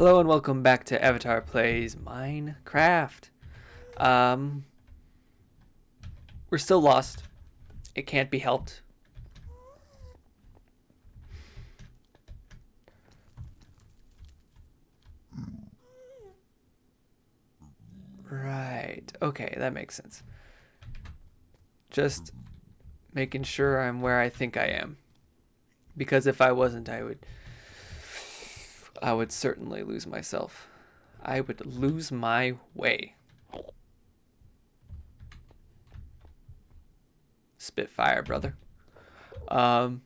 Hello and welcome back to Avatar Plays Minecraft. Um, we're still lost. It can't be helped. Right. Okay, that makes sense. Just making sure I'm where I think I am. Because if I wasn't, I would certainly lose myself. I would lose my way. Spitfire, brother. Um,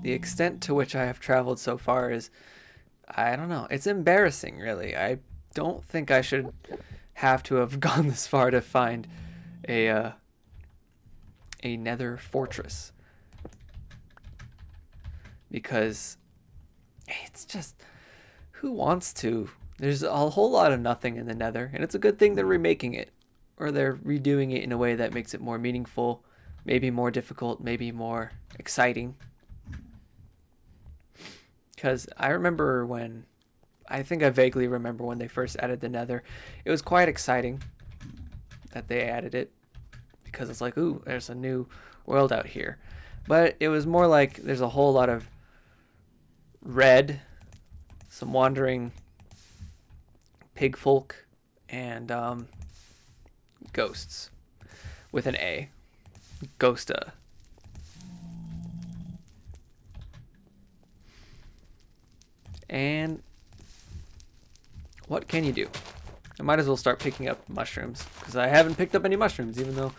the extent to which I have traveled so far is, I don't know, it's embarrassing, really. I don't think I should have to have gone this far to find a a nether fortress, because it's just, who wants to? There's a whole lot of nothing in the nether, and it's a good thing they're remaking it, or they're redoing it in a way that makes it more meaningful, maybe more difficult, maybe more exciting. Because I think I vaguely remember when they first added the nether. It was quite exciting that they added it, because it's like, ooh, there's a new world out here. But it was more like there's a whole lot of red, some wandering pig folk, and ghosts with an A. Ghosta. And what can you do? I might as well start picking up mushrooms, because I haven't picked up any mushrooms, even though,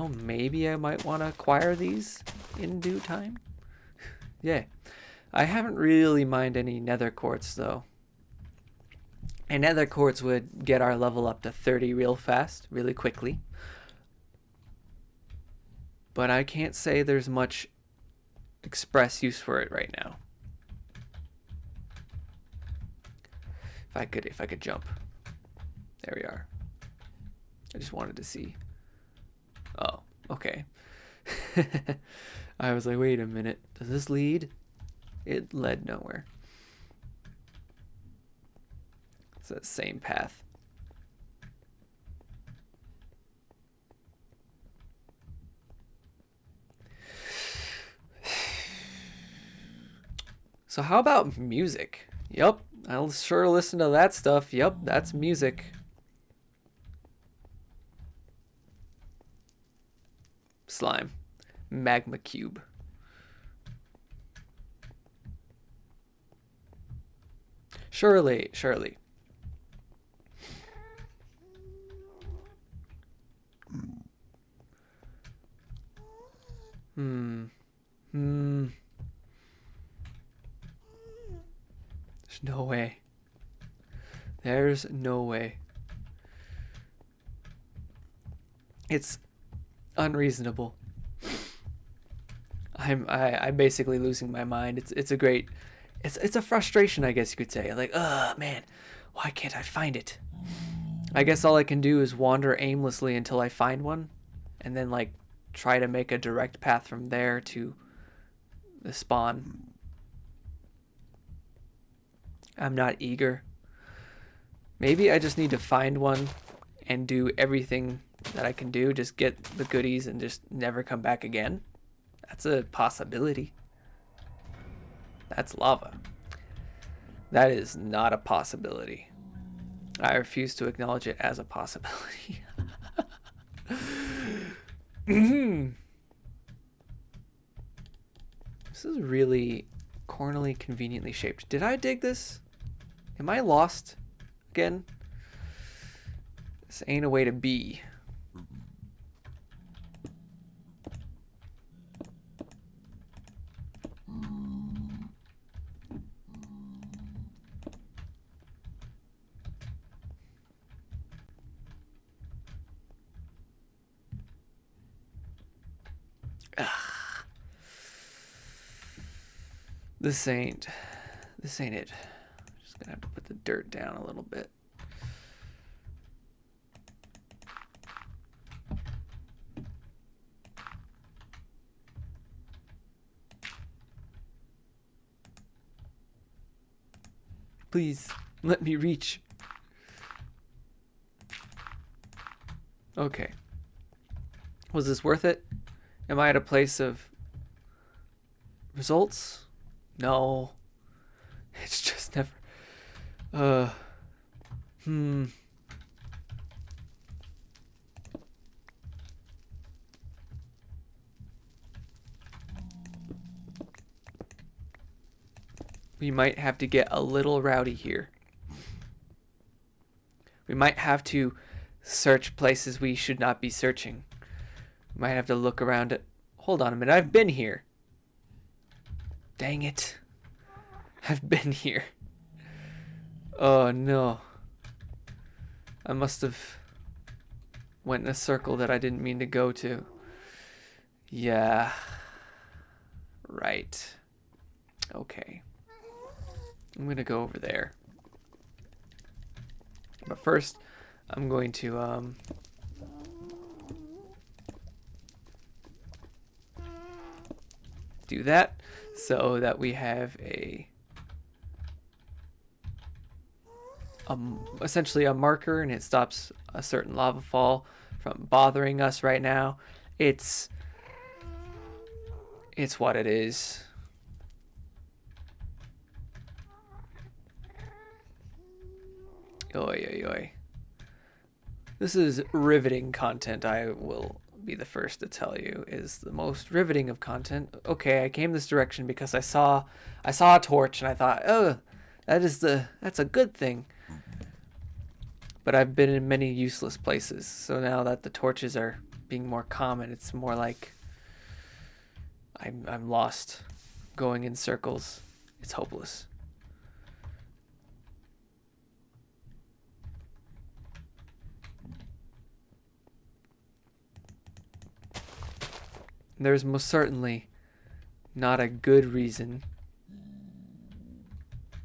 maybe I might want to acquire these in due time. Yeah. I haven't really mined any nether quartz, though. And nether quartz would get our level up to 30 real fast, really quickly. But I can't say there's much express use for it right now. If I could jump. There we are. I just wanted to see. Oh, okay. I was like, wait a minute. Does this lead? It led nowhere. It's the same path. So how about music? Yep, I'll sure listen to that stuff. Yep, that's music. Slime. Magma cube. Surely, surely. Hmm. Hmm. There's no way. There's no way. It's unreasonable. I'm basically losing my mind. It's a great, it's a frustration, I guess you could say. Like, man, why can't I find it? I guess all I can do is wander aimlessly until I find one, and then like try to make a direct path from there to the spawn. I'm not eager. Maybe I just need to find one and do everything that I can do, just get the goodies and just never come back again. That's a possibility. That's lava. That is not a possibility. I refuse to acknowledge it as a possibility. This is really cornily conveniently shaped. Did I dig this? Am I lost again? This ain't a way to be. Ugh. This ain't it. Just gonna have to put the dirt down a little bit. Please, let me reach. Okay. Was this worth it? Am I at a place of results? No. It's just never... We might have to get a little rowdy here. We might have to search places we should not be searching. We might have to look around it. Hold on a minute, I've been here. Dang it. I've been here. Oh no. I must have went in a circle that I didn't mean to go to. Yeah. Right. Okay. I'm gonna go over there. But first, I'm going to do that so that we have essentially a marker, and it stops a certain lava fall from bothering us right now. It's what it is. Oi, oi, oi. This is riveting content, I will be the first to tell you, is the most riveting of content. Okay, I came this direction because I saw a torch and I thought, oh, that's a good thing. But I've been in many useless places, so now that the torches are being more common, it's more like I'm lost, going in circles. It's hopeless. There's most certainly not a good reason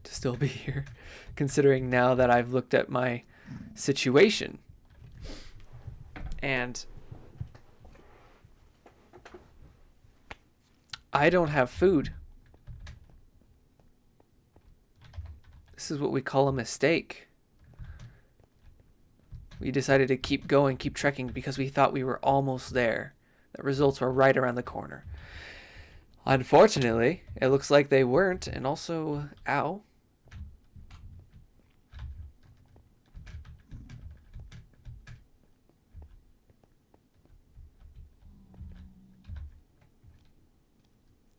to still be here, considering now that I've looked at my situation. And I don't have food. This is what we call a mistake. We decided to keep going, keep trekking, because we thought we were almost there. The results were right around the corner. Unfortunately, it looks like they weren't, and also, ow.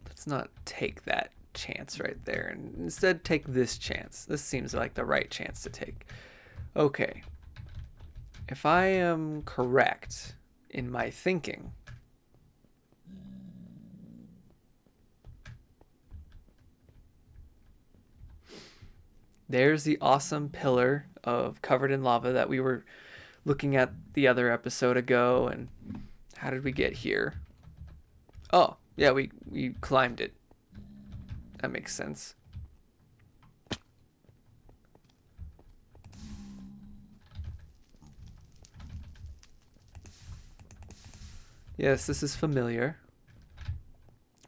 Let's not take that chance right there, and instead take this chance. This seems like the right chance to take. Okay. If I am correct in my thinking, there's the awesome pillar of covered in lava that we were looking at the other episode ago. And how did we get here? Oh, yeah, we climbed it. That makes sense. Yes, this is familiar.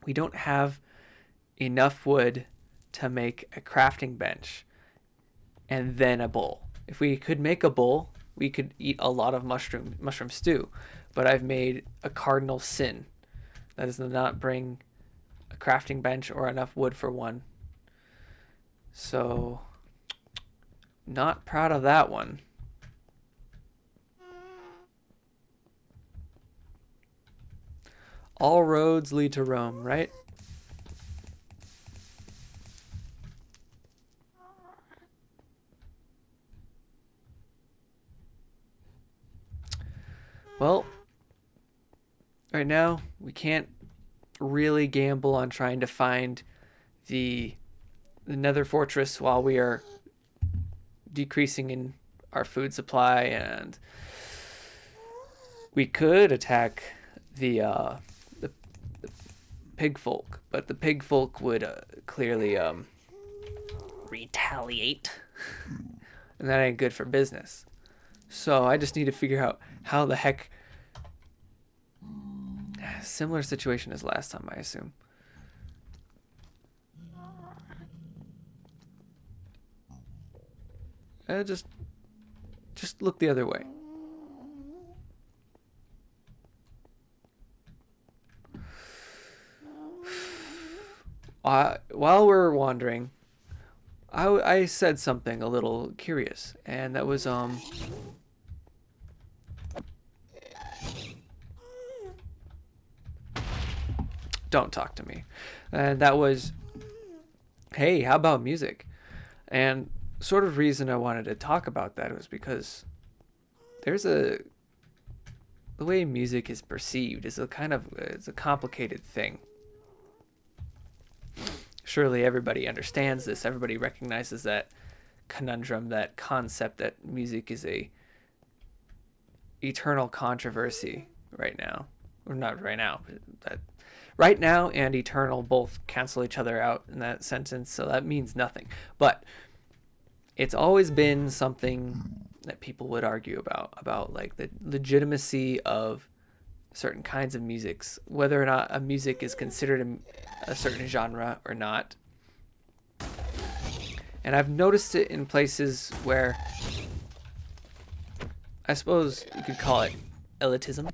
We don't have enough wood to make a crafting bench and then a bowl. If we could make a bowl, we could eat a lot of mushroom stew. But I've made a cardinal sin. That is to not bring a crafting bench or enough wood for one. So, not proud of that one. All roads lead to Rome, right? Well, right now we can't really gamble on trying to find the nether fortress while we are decreasing in our food supply, and we could attack the pig folk, but the pig folk would clearly retaliate, and that ain't good for business. So I just need to figure out how the heck... Similar situation as last time, I assume. just look the other way. While we're wandering, I said something a little curious, and that was don't talk to me, and that was, hey, how about music? And sort of reason I wanted to talk about that was because there's a the way music is perceived is it's a complicated thing. Surely everybody understands this. Everybody recognizes that conundrum, that concept that music is a eternal controversy right now. Or not right now, but that right now and eternal both cancel each other out in that sentence, so that means nothing. But it's always been something that people would argue about like the legitimacy of certain kinds of musics, whether or not a music is considered a certain genre or not. And I've noticed it in places where I suppose you could call it elitism.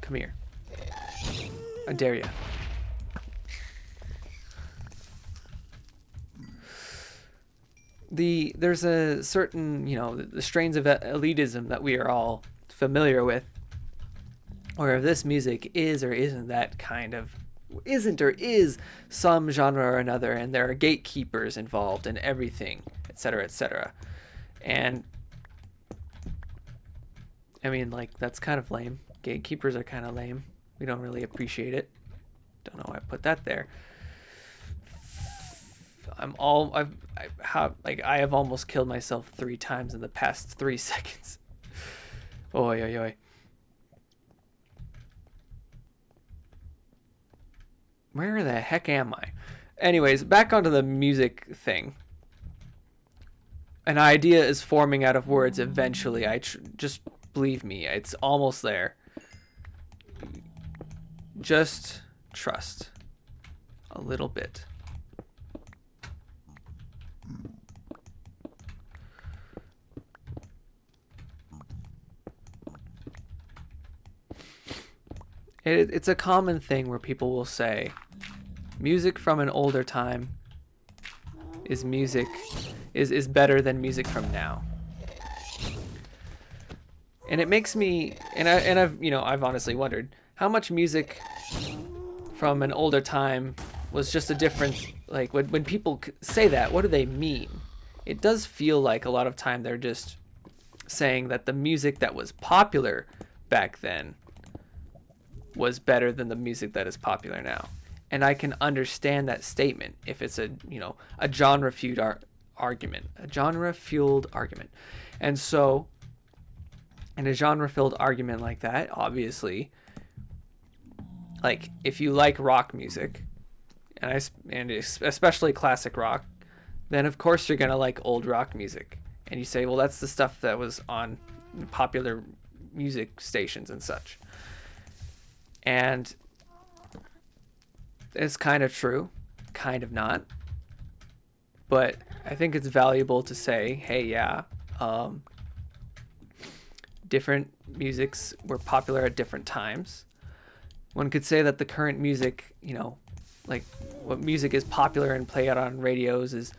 Come here. I dare you. There's a certain, the strains of elitism that we are all familiar with, where this music is or isn't that kind of, isn't or is some genre or another, and there are gatekeepers involved in everything, etc., etc. And I mean, like, that's kind of lame. Gatekeepers are kind of lame. We don't really appreciate it. Don't know why I put that there. I have almost killed myself 3 times in the past 3 seconds. Oi, oi, oi. Where the heck am I? Anyways, back onto the music thing. An idea is forming out of words eventually. Just believe me, it's almost there. Just trust a little bit. It's a common thing where people will say music from an older time is better than music from now. And it makes me, I've honestly wondered how much music from an older time was just a difference. Like when people say that, what do they mean? It does feel like a lot of time they're just saying that the music that was popular back then was better than the music that is popular now. And I can understand that statement if it's a genre-fueled argument. And so in a genre-filled argument like that, obviously, like if you like rock music, and especially classic rock, then of course you're going to like old rock music. And you say, well, that's the stuff that was on popular music stations and such. And it's kind of true, kind of not. But I think it's valuable to say, hey, yeah, different musics were popular at different times. One could say that the current music, like what music is popular and played out on radios is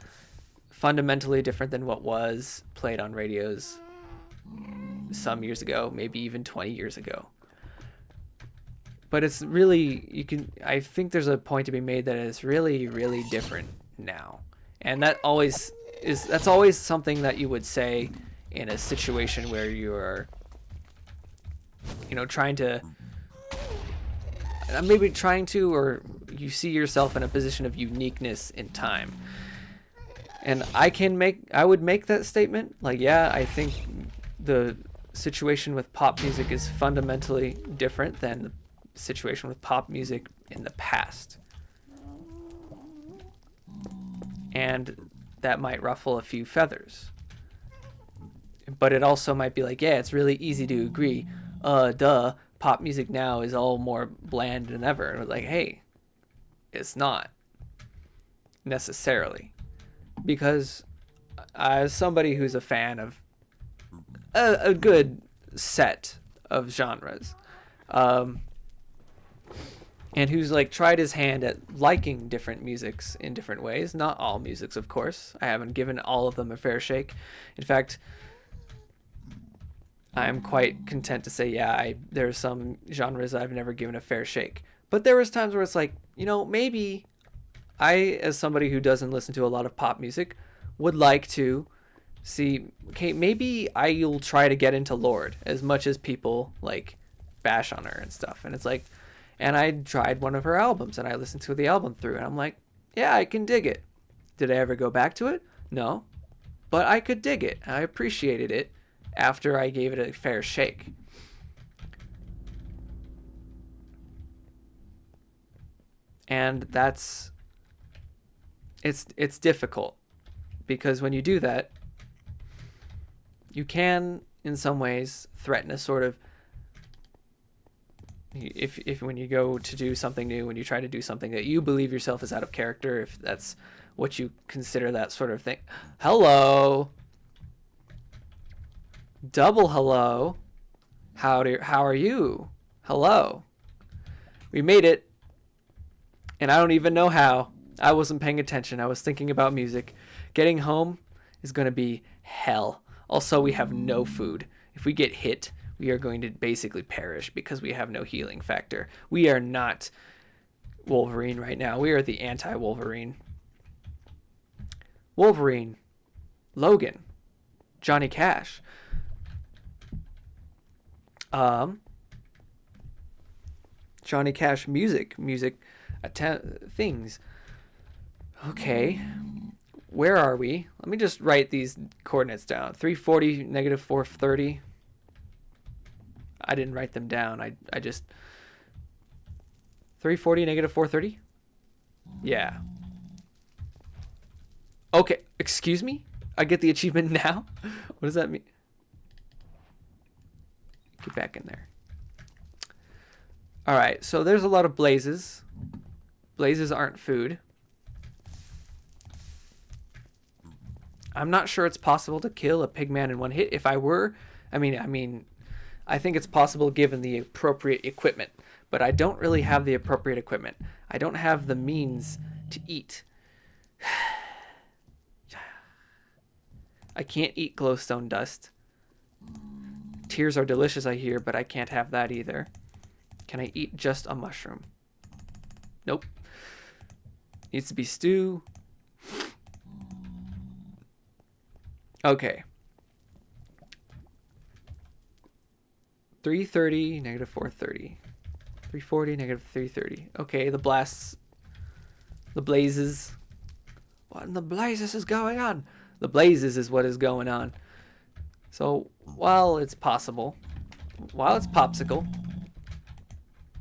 fundamentally different than what was played on radios some years ago, maybe even 20 years ago. But it's really, I think there's a point to be made that it's really, really different now. And that's always something that you would say in a situation where you're, or you see yourself in a position of uniqueness in time. And I would make that statement. Like, yeah, I think the situation with pop music is fundamentally different than the situation with pop music in the past. And that might ruffle a few feathers. But it also might be like, yeah, it's really easy to agree. Pop music now is all more bland than ever. And it's like, hey, It's not necessarily, because as somebody who's a fan of a good set of genres, and who's like tried his hand at liking different musics in different ways, not all musics, of course. I haven't given all of them a fair shake. In fact, I'm quite content to say, yeah, there's some genres I've never given a fair shake. But there was times where it's like, maybe I, as somebody who doesn't listen to a lot of pop music, would like to see, okay, maybe I'll try to get into Lorde as much as people like bash on her and stuff. And it's like, and I tried one of her albums and I listened to the album through and I'm like, yeah, I can dig it. Did I ever go back to it? No. But I could dig it. I appreciated it after I gave it a fair shake. And it's difficult, because when you do that, you can in some ways threaten a sort of, if when you go to do something new, when you try to do something that you believe yourself is out of character, if that's what you consider that sort of thing. Hello. Double hello. How are you? Hello. We made it. And I don't even know how. I wasn't paying attention. I was thinking about music. Getting home is going to be hell. Also, we have no food. If we get hit, we are going to basically perish because we have no healing factor. We are not Wolverine right now. We are the anti-Wolverine. Wolverine. Logan. Johnny Cash. Johnny Cash music things. Okay, where are we? Let me just write these coordinates down. 340 negative 430. I didn't write them down. I just 340 negative 430. Yeah. Okay, excuse me? I get the achievement now? What does that mean? Get back in there. All right, so there's a lot of blazes. Blazes aren't food. I'm not sure it's possible to kill a pigman in one hit. If I were, I think it's possible given the appropriate equipment, but I don't really have the appropriate equipment. I don't have the means to eat. I can't eat glowstone dust. Tears are delicious, I hear, but I can't have that either. Can I eat just a mushroom? Nope. Needs to be stew. Okay. 330, negative 430. 340, negative 330. Okay, the blasts. The blazes. What in the blazes is going on? The blazes is what is going on. So, while it's possible, while it's popsicle,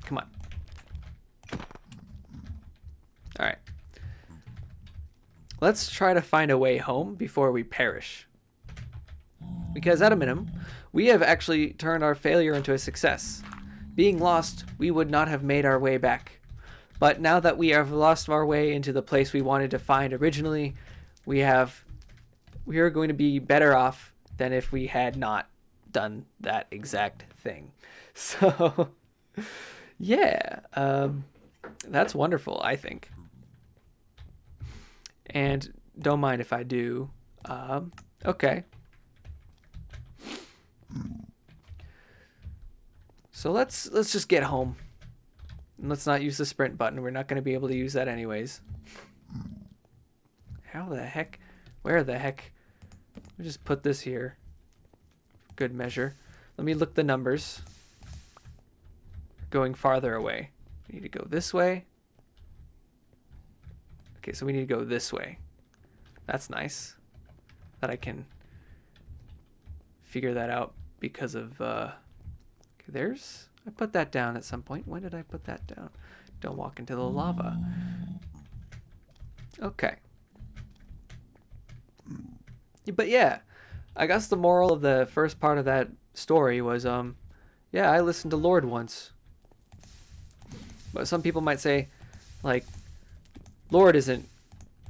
come on. All right. Let's try to find a way home before we perish. Because at a minimum, we have actually turned our failure into a success. Being lost, we would not have made our way back. But now that we have lost our way into the place we wanted to find originally, we are going to be better off than if we had not done that exact thing. So, yeah, that's wonderful, I think. And don't mind if I do. Okay. So let's just get home. And let's not use the sprint button. We're not going to be able to use that anyways. How the heck? Where the heck? Let me just put this here. Good measure. Let me look the numbers. Going farther away. We need to go this way. Okay, so we need to go this way. That's nice. That I can figure that out because of... okay, there's... I put that down at some point. When did I put that down? Don't walk into the lava. Okay. But yeah, I guess the moral of the first part of that story was, yeah, I listened to Lorde once. But some people might say, like, Lord isn't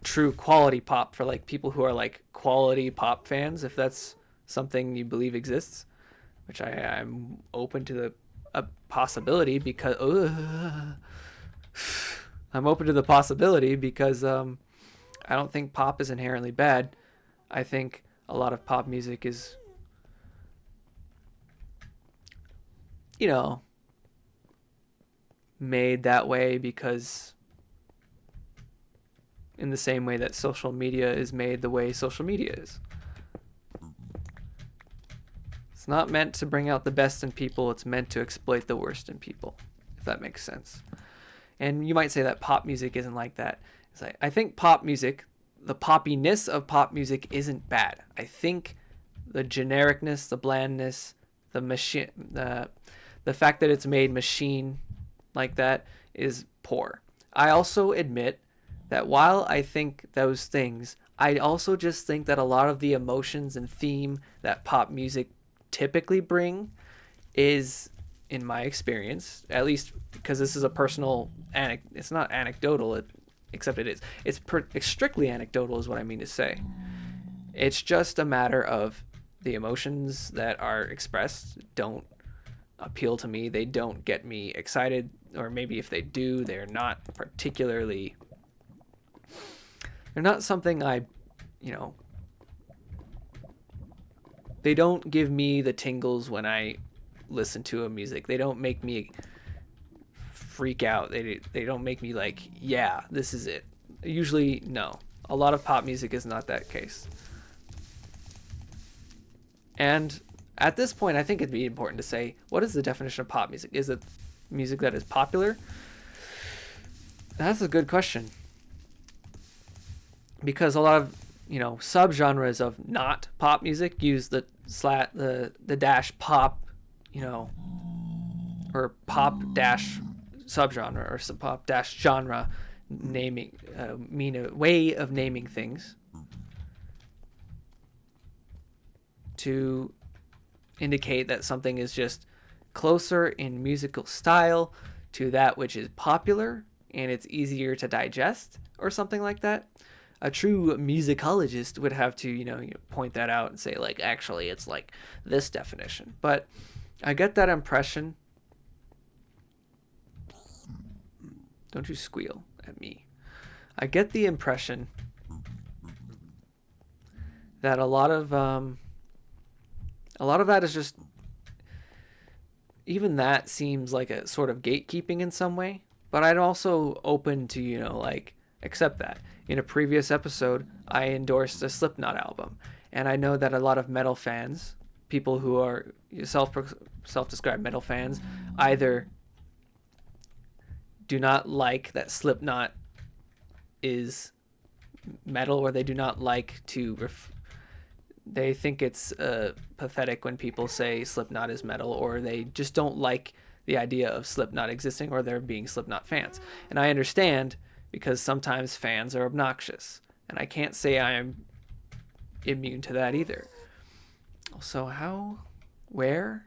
true quality pop for like people who are like quality pop fans, if that's something you believe exists, which I'm open to a possibility because I'm open to the possibility because I don't think pop is inherently bad. I think a lot of pop music is, you know, made that way because in the same way that social media is made the way social media is. It's not meant to bring out the best in people, it's meant to exploit the worst in people, if that makes sense. And you might say that pop music isn't like that. It's like, I think pop music, the poppiness of pop music isn't bad. I think the genericness, the blandness, the machine, the fact that it's made machine like that is poor. I also admit that while I think those things, I also just think that a lot of the emotions and theme that pop music typically bring is, in my experience, at least because this is a personal it's not anecdotal, except it is. It's strictly anecdotal is what I mean to say. It's just a matter of the emotions that are expressed don't appeal to me. They don't get me excited, or maybe if they do, they're not particularly, they're not something I, they don't give me the tingles when I listen to a music. They don't make me freak out. They don't make me like, yeah, this is it. Usually, no. A lot of pop music is not that case. And at this point, I think it'd be important to say, what is the definition of pop music? Is it music that is popular? That's a good question. Because a lot of, subgenres of not pop music use the dash pop, or pop dash subgenre or pop dash genre naming, way of naming things to indicate that something is just closer in musical style to that which is popular and it's easier to digest or something like that. A true musicologist would have to, point that out and say, like, actually, it's like this definition. But I get that impression. Don't you squeal at me. I get the impression that a lot of that is just, even that seems like a sort of gatekeeping in some way. But I'm also open to, accept that. In a previous episode, I endorsed a Slipknot album. And I know that a lot of metal fans, people who are self-described metal fans, either do not like that Slipknot is metal, or they do not like to they think it's pathetic when people say Slipknot is metal, or they just don't like the idea of Slipknot existing, or they're being Slipknot fans. And I understand, because sometimes fans are obnoxious, and I can't say I'm immune to that either. So where?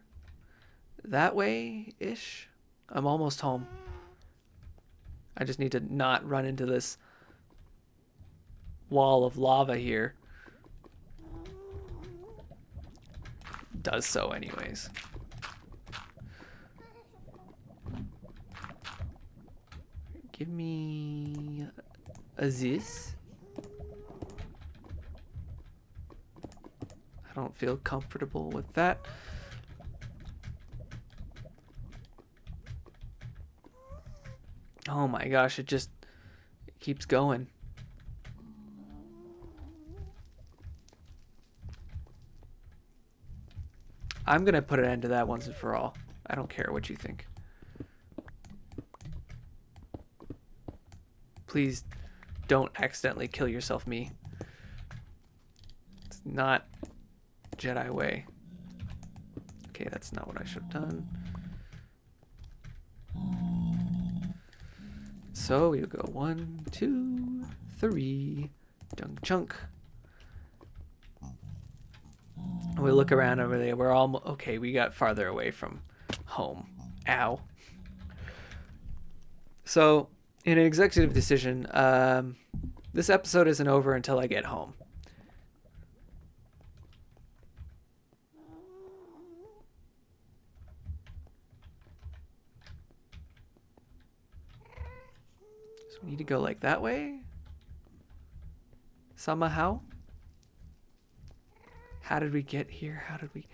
That way-ish? I'm almost home. I just need to not run into this wall of lava here. Does so anyways. Give me a this. I don't feel comfortable with that. Oh my gosh, it keeps going. I'm gonna put an end to that once and for all. I don't care what you think. Please don't accidentally kill yourself, me. It's not Jedi way. Okay, that's not what I should have done. So we'll go 1, 2, 3, dunk chunk. We look around over there. We're all okay. We got farther away from home. Ow. So in an executive decision, this episode isn't over until I get home. So we need to go like that way? Somehow? How did we get here? How did we...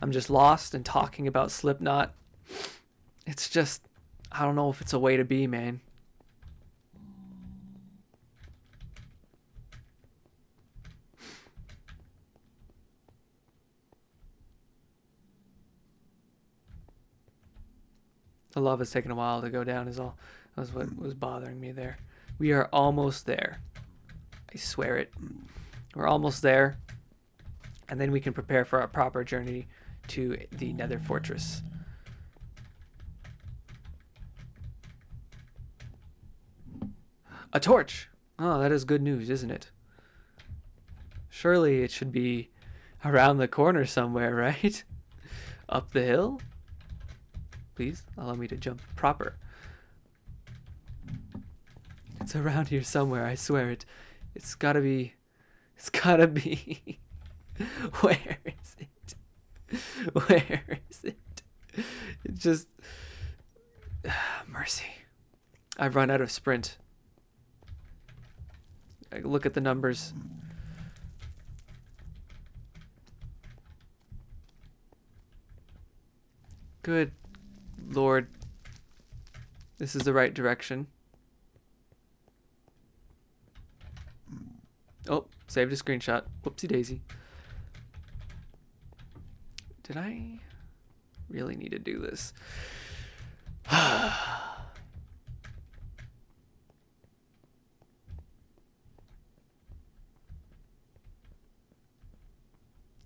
I'm just lost and talking about Slipknot. It's just, I don't know if it's a way to be, man. The lava's taking a while to go down is all. That was what was bothering me there. We are almost there. I swear it. We're almost there. And then we can prepare for our proper journey to the Nether Fortress. A torch! Oh, that is good news, isn't it? Surely it should be around the corner somewhere, right? Up the hill? Please, allow me to jump proper. It's around here somewhere, I swear it. It's gotta be... Where is it? Where is it? It just... Mercy. I've run out of sprint. I look at the numbers. Good Lord. This is the right direction. Oh, saved a screenshot. Whoopsie daisy. Did I really need to do this?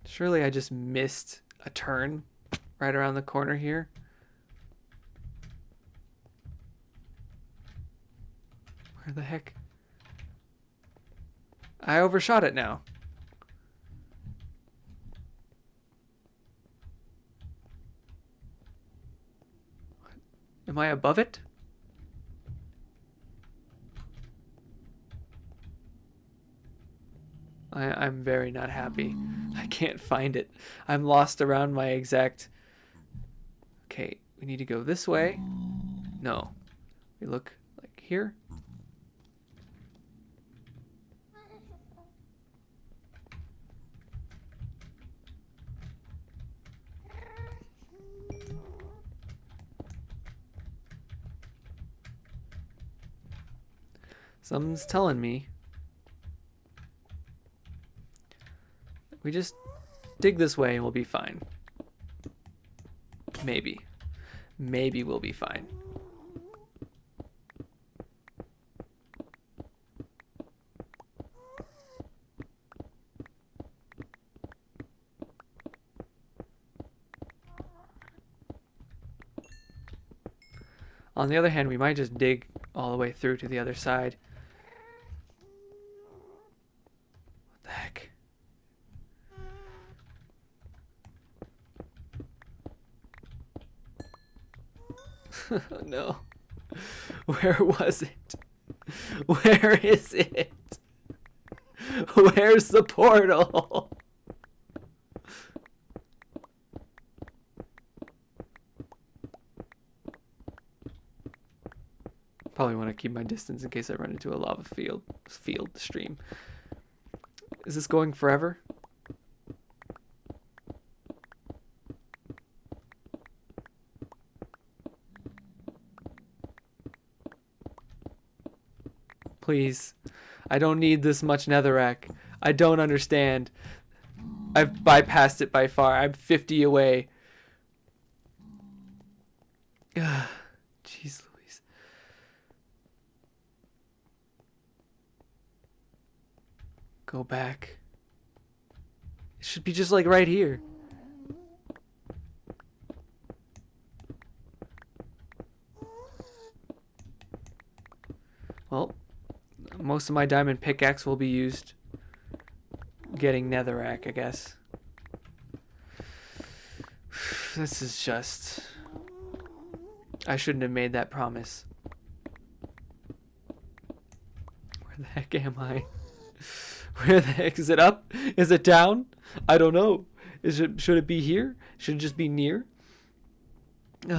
Surely I just missed a turn right around the corner here. Where the heck? I overshot it now. Am I above it? I'm very not happy. I can't find it. I'm lost around my exact... Okay, we need to go this way. No. We look like here. Something's telling me we just dig this way and we'll be fine. Maybe. Maybe we'll be fine. On the other hand, we might just dig all the way through to the other side. What the heck? No. Where was it? Where is it? Where's the portal? Probably want to keep my distance in case I run into a lava field stream. Is this going forever? Please. I don't need this much netherrack. I don't understand. I've bypassed it by far. I'm 50 away. Jeez Louise. Go back. It should be just like right here. Well, most of my diamond pickaxe will be used getting netherrack, I guess. This is just... I shouldn't have made that promise. Where the heck am I? Where the heck is it? Up? Is it down? I don't know. Should it be here? Should it just be near? This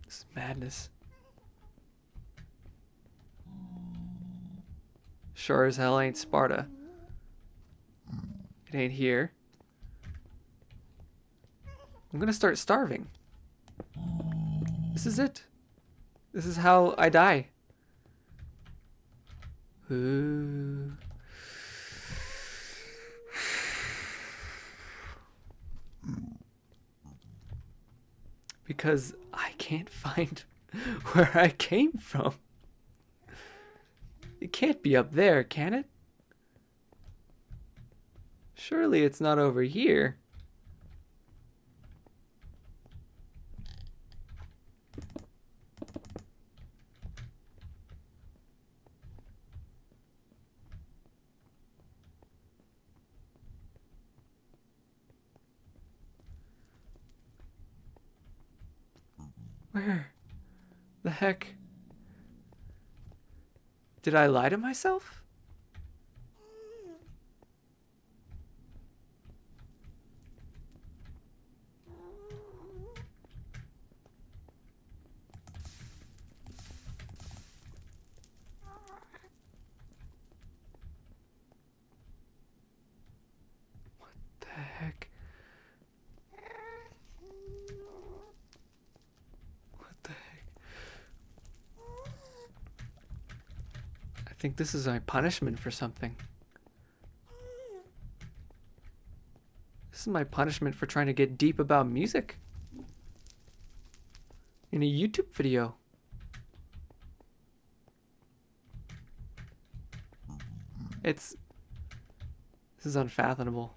is madness. Sure as hell ain't Sparta. It ain't here. I'm gonna start starving. This is it. This is how I die. Ooh. Because I can't find where I came from. It can't be up there, can it? Surely it's not over here. Where the heck? Did I lie to myself? What the heck? What the heck? I think this is my punishment for something. This is my punishment for trying to get deep about music in a YouTube video. This is unfathomable.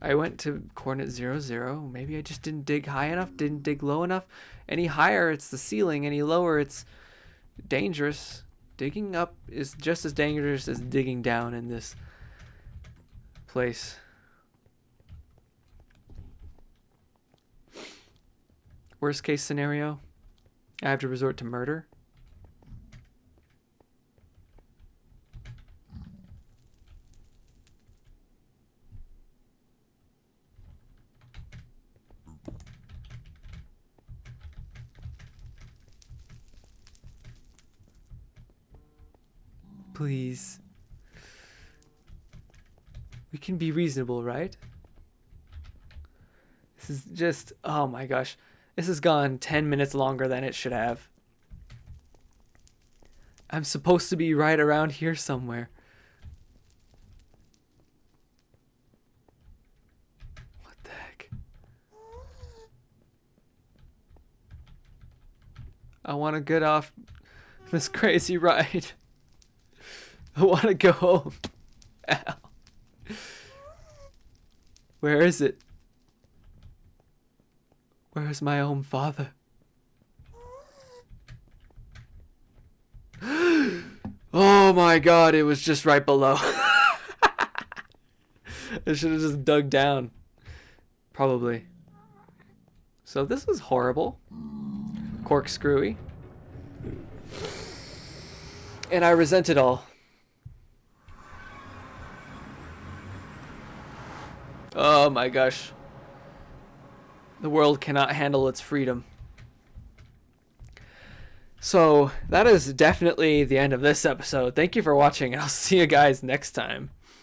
I went to coordinate 0, 0. Maybe I just didn't dig high enough, didn't dig low enough. Any higher, it's the ceiling. Any lower, it's dangerous. Digging up is just as dangerous as digging down in this place. Worst case scenario, I have to resort to murder. Please. We can be reasonable, right? This is just... Oh my gosh. This has gone 10 minutes longer than it should have. I'm supposed to be right around here somewhere. What the heck? I want to get off this crazy ride. I want to go home. Ow. Where is it? Where is my own father? Oh my god, it was just right below. I should have just dug down. Probably. So this was horrible. Corkscrewy. And I resent it all. Oh my gosh. The world cannot handle its freedom. So that is definitely the end of this episode. Thank you for watching, and I'll see you guys next time.